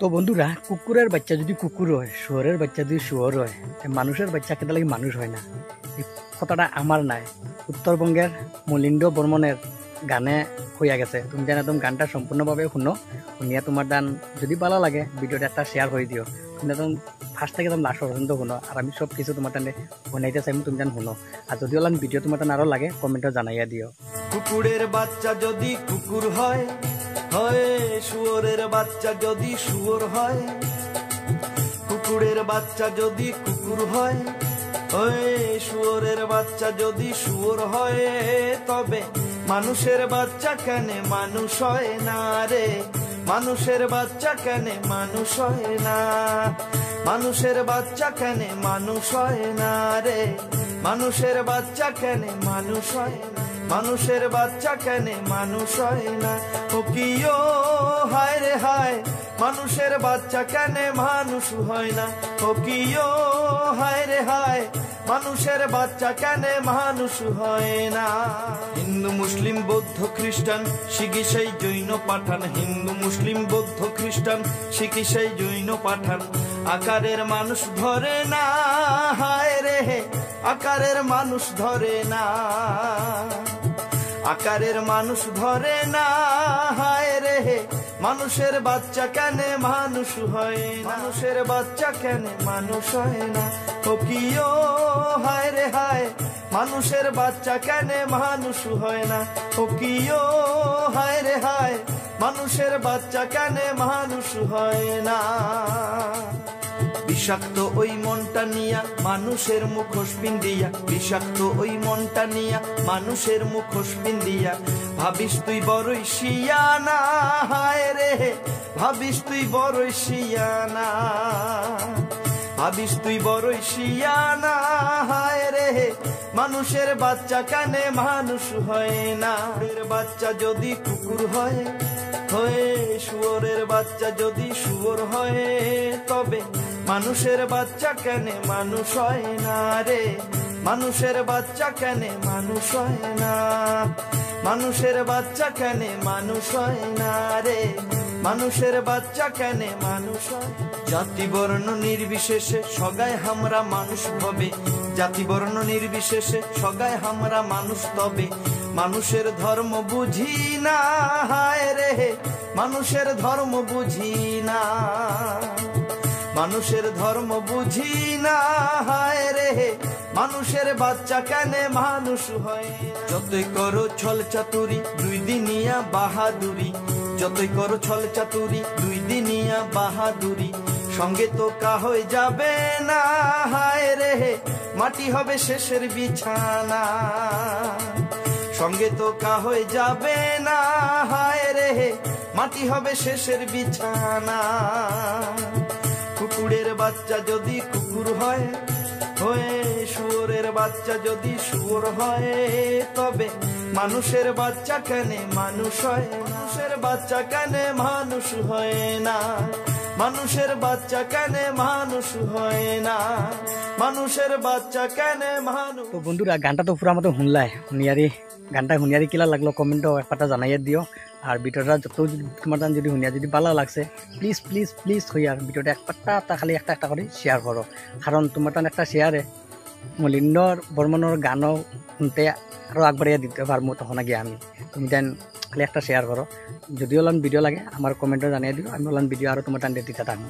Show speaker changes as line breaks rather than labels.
তো বন্ধুরা, কুকুরের বাচ্চা যদি কুকুর হয়, শুয়োরের বাচ্চা যদি শুয়োর হয়, মানুষের বাচ্চা কেটে লাগে মানুষ হয় না। এই কথাটা আমার নাই, উত্তরবঙ্গের মলিন্দ বর্মনের গানে হইয়া গেছে। তুমি যেন একদম গানটা সম্পূর্ণভাবে শুনো, শুনিয়া তোমার দান যদি ভালো লাগে ভিডিওটা একটা শেয়ার করে দিও। তুমি একদম ফার্স্ট থেকে একদম লাস্ট পর্যন্ত শুনো, আর আমি সব কিছু তোমার টানে শুনাইতে চাইম, তুমি যেন শুনো। আর যদি ওলান ভিডিও তোমার টান আরো লাগে কমেন্টে জানাইয়া দিও।
কুকুরের বাচ্চা যদি কুকুর হয়, হয় শুয়োরের বাচ্চা যদি শুয়োর হয়, কুকুরের বাচ্চা যদি কুকুর হয়, হয় শুয়োরের বাচ্চা যদি শুয়োর হয়, তবে মানুষের বাচ্চা কেন মানুষ হয় না রে? মানুষের বাচ্চা কেন মানুষ হয় না? মানুষের বাচ্চা কেন মানুষ হয় না রে? মানুষের বাচ্চা কেন মানুষ হয় না? মানুষের বাচ্চা কেন মানুষ হয় না? ও কিও হায় রে হায়, মানুষের বাচ্চা কেন মানুষ হয় না? ও কিও হায় রে হায়, মানুষের বাচ্চা কেন মানুষ হয় না? হিন্দু মুসলিম বৌদ্ধ খ্রিস্টান শিখ ইসাই জৈন পাঠান, হিন্দু মুসলিম বৌদ্ধ খ্রিস্টান শিখ ইসাই জৈন পাঠান, আকারের মানুষ ধরে না, হায় রে আকারের মানুষ ধরে না, আকারের মানুষ ধরে না, হায় রে মানুষের বাচ্চা কেন মানুষ হয় না? মানুষের বাচ্চা কেন মানুষ হয় না? ও কিও হায় রে হায়, মানুষের বাচ্চা কেন মানুষ হয় না? ও কিও হায় রে হায়, মানুষের বাচ্চা কেন মানুষ হয় না? বিষাক্ত ওই মনটা নিয়া মানুষের মুখোশ পিন্দিয়া, বিষাক্ত ওই মনটা নিয়া মানুষের মুখোশ পিন্দিয়া, ভাবিস তুই বড়ই শিয়ানা, হায় রে ভাবিস তুই বড়ই শিয়ানা, ভাবিস তুই বড়ই শিয়ানা, হায় রে মানুষের বাচ্চা কেন মানুষ হয় না? বাচ্চা যদি কুকুর হয়, হয়ে শুয়োরের বাচ্চা যদি শুয়োর হয়, তবে মানুষের বাচ্চা কেন মানুষ হয় না রে? মানুষের বাচ্চা কেন মানুষ হয় না? মানুষের বাচ্চা কেন মানুষ হয় না রে? মানুষের বাচ্চা কেন মানুষ হয়? জাতি বর্ণ নির্বিশেষে সগায় আমরা মানুষ হবে, জাতি বর্ণ নির্বিশেষে সগায় আমরা মানুষ, তবে মানুষের ধর্ম বুঝি না, হায় রে মানুষের ধর্ম বুঝি না, মানুষের ধর্ম বুঝি না, হায় রে মানুষের বাচ্চা কেন মানুষ হয়? যতই করো ছল চাতুরি দুই দিনিয়া বাহাদুরি, যতই করো ছল চাতুরি দুই দিনিয়া বাহাদুরি, সঙ্গে তো কা হয়ে যাবে না, হায় রে মাটি হবে শেষের বিছানা, সঙ্গে তো কা হয়ে যাবে না, হায় রে মাটি হবে শেষের বিছানা। কুকুরের বাচ্চা যদি কুকুর হয়, হয়ে শুয়োরের বাচ্চা যদি শুয়োর হয়, তবে মানুষের বাচ্চা কেন মানুষ হয়? মানুষের বাচ্চা কেন মানুষ হয় না? মানুষের বাচ্চা কেন মানুষ হয় না? মানুষের বাচ্চা কেন মানুষ?
তো বন্ধুরা, গানটা তো পুরা মতো শুনলাই, শুনিয়ারি গানটা শুনিয়ারি কিলা লাগলো কমেন্টও একটা জানাইয়া দিও। আর ভিডিওটা যত তোমার যদি শুনিয়া যদি ভালো লাগছে, প্লিজ প্লিজ প্লিজ হইয়ার ভিডিওটা একটা খালি একটা করে শেয়ার করো, কারণ তোমার টান একটা শেয়ারে মলিন্দ বর্মনের গানও শুনতে আরও আগবাড়িয়া দিতে পারবো তখন আগে আমি। তুমি দেন খালি একটা শেয়ার করো, যদি ওলান ভিডিও লাগে আমার কমেন্টে জানিয়ে দিও, আমি ওলান ভিডিও আরও তোমার টান দিতে থাকবো।